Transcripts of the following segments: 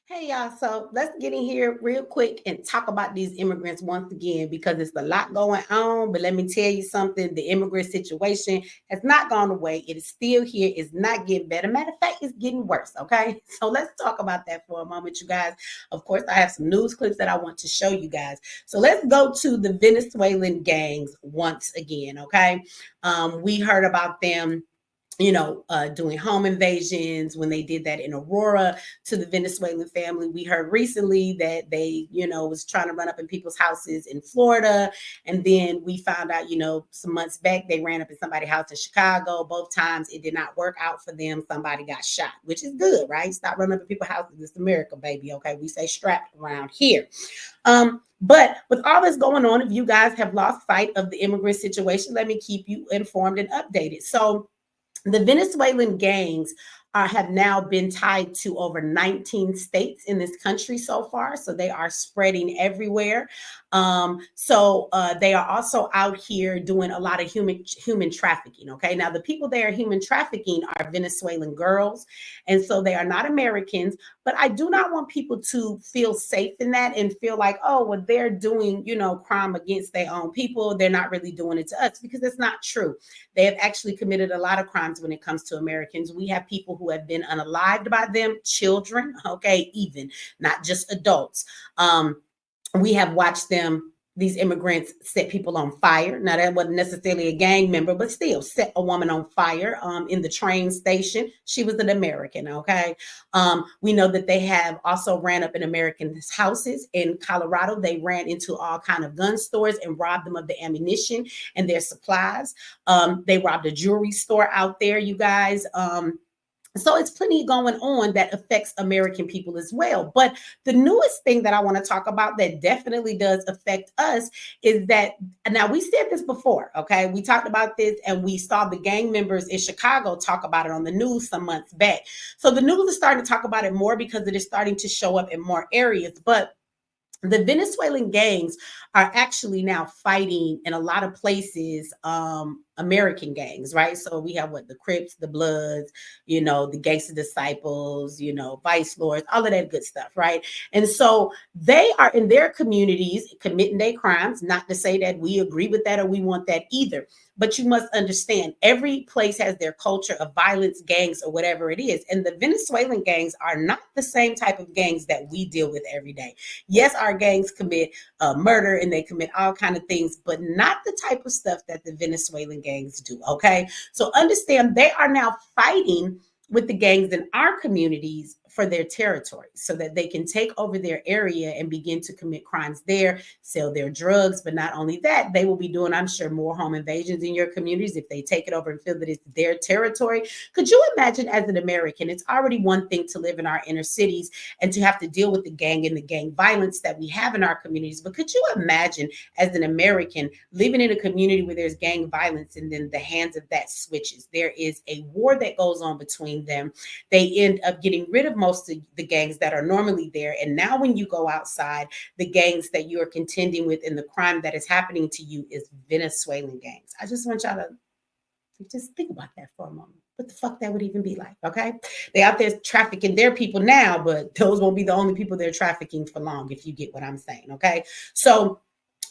Hey y'all, so let's get in here real quick and talk about these immigrants once again because it's a lot going on. But let me tell you something, the immigrant situation has not gone away. It is still here, it's not getting better. Matter of fact, it's getting worse. Okay, so let's talk about that for a moment, you guys. Of course, I have some news clips that I want to show you guys. So let's go to the Venezuelan gangs once again. Okay, we heard about them, doing home invasions when they did that in Aurora to the Venezuelan family. We heard recently that they, was trying to run up in people's houses in Florida. And then we found out, some months back, they ran up in somebody's house in Chicago. Both times it did not work out for them. Somebody got shot, which is good, right? Stop running up in people's houses. It's America, baby. Okay. We say strapped around here. But with all this going on, if you guys have lost sight of the immigrant situation, let me keep you informed and updated. So the Venezuelan gangs have now been tied to over 19 states in this country so far. So they are spreading everywhere. They are also out here doing a lot of human trafficking. Okay, now the people they are human trafficking are Venezuelan girls, and so they are not Americans. But I do not want people to feel safe in that and feel like, oh, well, they're doing, crime against their own people. They're not really doing it to us, because that's not true. They have actually committed a lot of crimes when it comes to Americans. We have people who have been unalived by them, children, okay, even not just adults. We have watched them, these immigrants, set people on fire. Now, that wasn't necessarily a gang member, but still set a woman on fire in the train station. She was an American, okay? We know that they have also ran up in Americans' houses in Colorado. They ran into all kind of gun stores and robbed them of the ammunition and their supplies. They robbed a jewelry store out there, you guys. So it's plenty going on that affects American people as well. But the newest thing that I want to talk about that definitely does affect us is that, now we said this before, okay? We talked about this and we saw the gang members in Chicago talk about it on the news some months back. So the news is starting to talk about it more because it is starting to show up in more areas. But the Venezuelan gangs are actually now fighting in a lot of places, American gangs, right? So we have the Crips, the Bloods, the Gangster Disciples, Vice Lords, all of that good stuff, right? And so they are in their communities committing their crimes. Not to say that we agree with that or we want that either. But you must understand, every place has their culture of violence, gangs, or whatever it is. And the Venezuelan gangs are not the same type of gangs that we deal with every day. Yes, our gangs commit murder and they commit all kind of things, but not the type of stuff that the Venezuelan gangs do, okay? So understand, they are now fighting with the gangs in our communities for their territory so that they can take over their area and begin to commit crimes there, sell their drugs. But not only that, they will be doing, I'm sure, more home invasions in your communities if they take it over and feel that it's their territory. Could you imagine, as an American, it's already one thing to live in our inner cities and to have to deal with the gang and the gang violence that we have in our communities. But could you imagine, as an American, living in a community where there's gang violence and then the hands of that switches? There is a war that goes on between them. They end up getting rid of most of the gangs that are normally there. And now when you go outside, the gangs that you are contending with and the crime that is happening to you is Venezuelan gangs. I just want y'all to just think about that for a moment. What the fuck that would even be like, okay? They out there trafficking their people now, but those won't be the only people they're trafficking for long, if you get what I'm saying, okay? So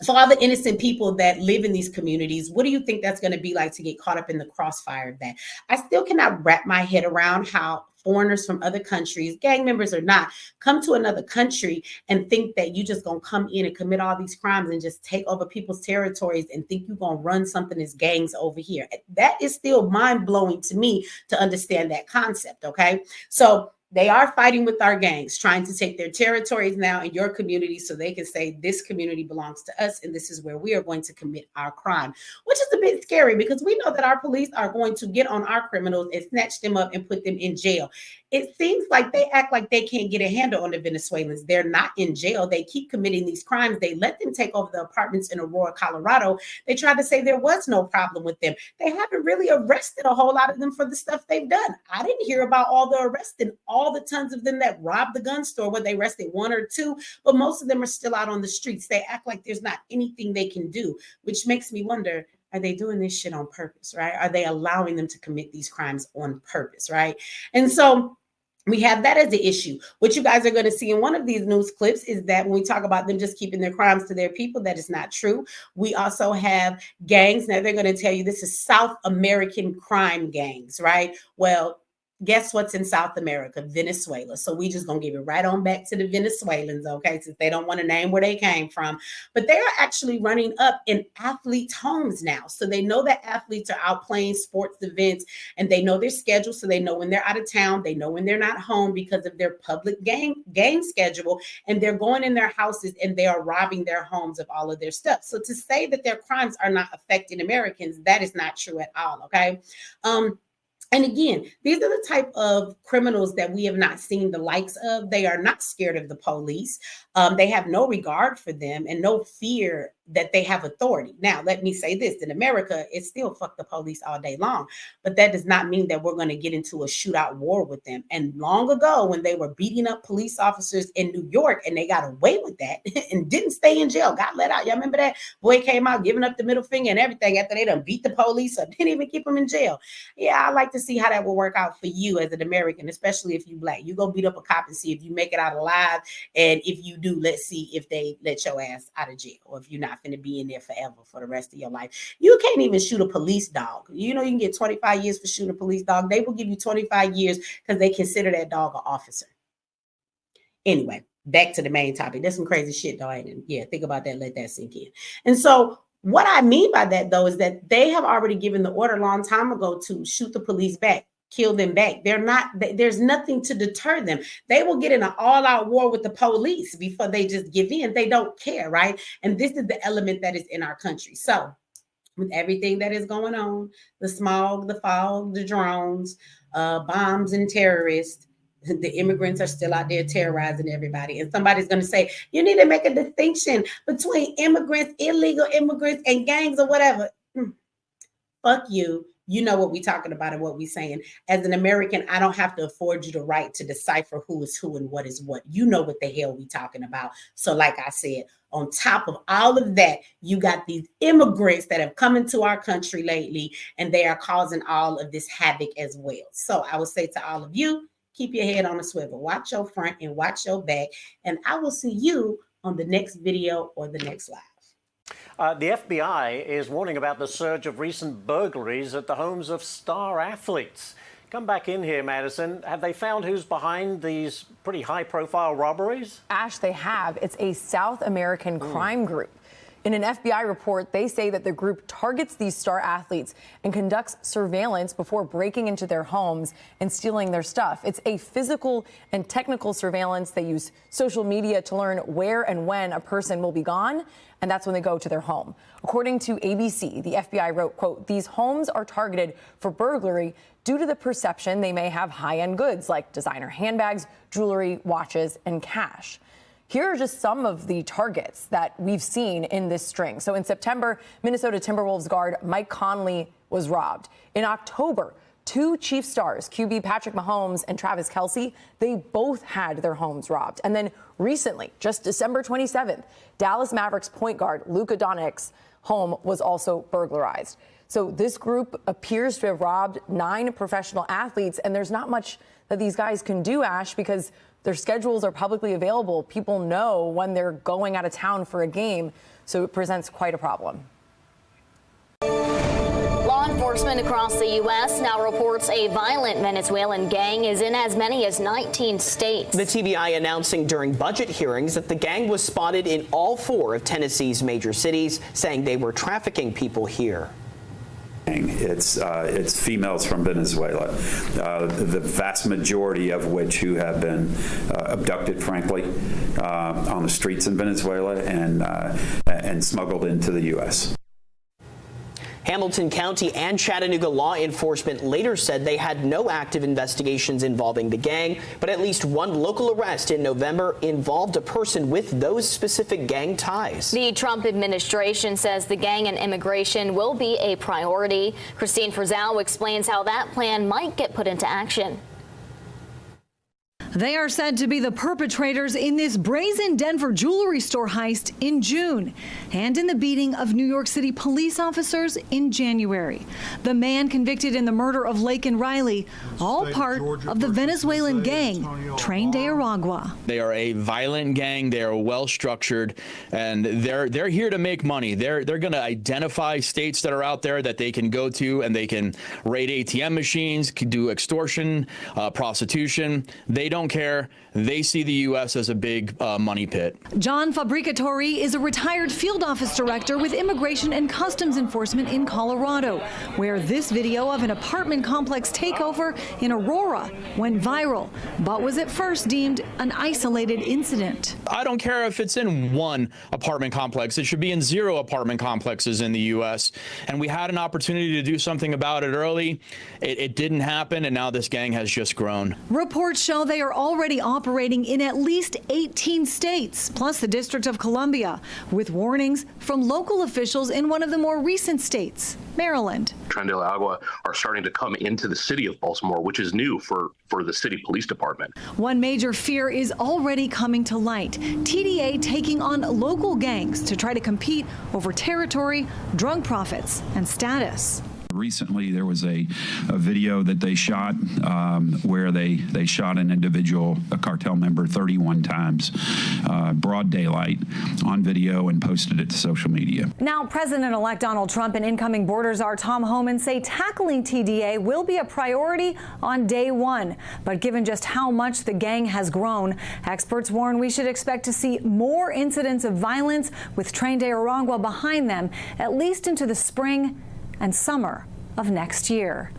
for all the innocent people that live in these communities, what do you think that's going to be like to get caught up in the crossfire of that? I still cannot wrap my head around how foreigners from other countries, gang members or not, come to another country and think that you just gonna come in and commit all these crimes and just take over people's territories and think you're gonna run something as gangs over here. That is still mind-blowing to me to understand that concept, okay? So they are fighting with our gangs, trying to take their territories now in your community so they can say this community belongs to us and this is where we are going to commit our crime, which is a bit scary because we know that our police are going to get on our criminals and snatch them up and put them in jail. It seems like they act like they can't get a handle on the Venezuelans. They're not in jail. They keep committing these crimes. They let them take over the apartments in Aurora, Colorado. They tried to say there was no problem with them. They haven't really arrested a whole lot of them for the stuff they've done. I didn't hear about all the arrests and all the tons of them that robbed the gun store where they arrested one or two, but most of them are still out on the streets. They act like there's not anything they can do, which makes me wonder, are they doing this shit on purpose, right? Are they allowing them to commit these crimes on purpose, right? And so We have that as an issue. What you guys are going to see in one of these news clips is that when we talk about them just keeping their crimes to their people, that is not true. We also have gangs. Now they're going to tell you this is South American crime gangs, right? Well, guess what's in South America? Venezuela. So we just gonna give it right on back to the Venezuelans, okay? Since they don't want to name where they came from. But they are actually running up in athletes' homes now. So they know that athletes are out playing sports events and they know their schedule. So they know when they're out of town, they know when they're not home because of their public game schedule. And they're going in their houses and they are robbing their homes of all of their stuff. So to say that their crimes are not affecting Americans, that is not true at all, okay? And again, these are the type of criminals that we have not seen the likes of. They are not scared of the police. They have no regard for them and no fear that they have authority. Now, let me say this. In America, it's still fuck the police all day long. But that does not mean that we're going to get into a shootout war with them. And long ago, when they were beating up police officers in New York and they got away with that and didn't stay in jail, got let out. Y'all remember that? Boy came out giving up the middle finger and everything after they done beat the police or didn't even keep them in jail. Yeah, I like to see how that will work out for you as an American, especially if you Black. You go beat up a cop and see if you make it out alive. And if you do, let's see if they let your ass out of jail or if you're not going to be in there forever for the rest of your life. You can't even shoot a police dog. You know, you can get 25 years for shooting a police dog. They will give you 25 years because they consider that dog an officer. Anyway, back to the main topic. There's some crazy shit though, ain't it? Yeah, think about that. Let that sink in. And so what I mean by that, though, is that they have already given the order a long time ago to shoot the police back, kill them back. There's nothing to deter them. They will get in an all-out war with the police before they just give in. They don't care, right? And this is the element that is in our country. So with everything that is going on, the smog, the fog, the drones, bombs and terrorists, the immigrants are still out there terrorizing everybody. And somebody's going to say, you need to make a distinction between immigrants, illegal immigrants, and gangs or whatever. Fuck you. You know what we're talking about and what we're saying. As an American, I don't have to afford you the right to decipher who is who and what is what. You know what the hell we're talking about. So like I said, on top of all of that, you got these immigrants that have come into our country lately, and they are causing all of this havoc as well. So I would say to all of you, keep your head on a swivel. Watch your front and watch your back. And I will see you on the next video or the next live. The FBI is warning about the surge of recent burglaries at the homes of star athletes. Come back in here, Madison. Have they found who's behind these pretty high-profile robberies? Ash, they have. It's a South American crime group. In an FBI report, they say that the group targets these star athletes and conducts surveillance before breaking into their homes and stealing their stuff. It's a physical and technical surveillance. They use social media to learn where and when a person will be gone, and that's when they go to their home. According to ABC, the FBI wrote, quote, "These homes are targeted for burglary due to the perception they may have high-end goods like designer handbags, jewelry, watches, and cash." Here are just some of the targets that we've seen in this string. So in September, Minnesota Timberwolves guard Mike Conley was robbed. In October, two Chiefs stars, QB Patrick Mahomes and Travis Kelce, they both had their homes robbed. And then recently, just December 27th, Dallas Mavericks point guard Luka Doncic's home was also burglarized. So this group appears to have robbed 9 professional athletes, and there's not much that these guys can do, Ash, because their schedules are publicly available. People know when they're going out of town for a game, so it presents quite a problem. Law enforcement across the U.S. now reports a violent Venezuelan gang is in as many as 19 states. The TBI announcing during budget hearings that the gang was spotted in all 4 of Tennessee's major cities, saying they were trafficking people here. It's females from Venezuela, the vast majority of which who have been abducted, frankly, on the streets in Venezuela and smuggled into the U.S. Hamilton County and Chattanooga law enforcement later said they had no active investigations involving the gang, but at least one local arrest in November involved a person with those specific gang ties. The Trump administration says the gang and immigration will be a priority. Christine Frizzell explains how that plan might get put into action. They are said to be the perpetrators in this brazen Denver jewelry store heist in June and in the beating of New York City police officers in January. The man convicted in the murder of Lake and Riley, all part of the Venezuelan gang, Tren de Aragua. They are a violent gang. They are well structured, and they're here to make money. They're going to identify states that are out there that they can go to, and they can raid ATM machines, can do extortion, prostitution. They don't care. They see the U.S. as a big money pit. John Fabricatori is a retired field office director with Immigration and Customs Enforcement in Colorado, where this video of an apartment complex takeover in Aurora went viral, but was at first deemed an isolated incident. I don't care if it's in one apartment complex. It should be in 0 apartment complexes in the U.S. And we had an opportunity to do something about it early. It didn't happen, and now this gang has just grown. Reports show they are already operating in at least 18 states, plus the District of Columbia, with warnings from local officials in one of the more recent states, Maryland. Tren de Aragua are starting to come into the city of Baltimore, which is new for the city police department. One major fear is already coming to light. TDA taking on local gangs to try to compete over territory, drug profits, and status. Recently, there was a video that they shot where they shot an individual, a cartel member, 31 times, broad daylight, on video, and posted it to social media. Now, President-elect Donald Trump and incoming border czar Tom Homan say tackling TDA will be a priority on day one. But given just how much the gang has grown, experts warn we should expect to see more incidents of violence with Tren de Aragua behind them, at least into the spring and summer of next year.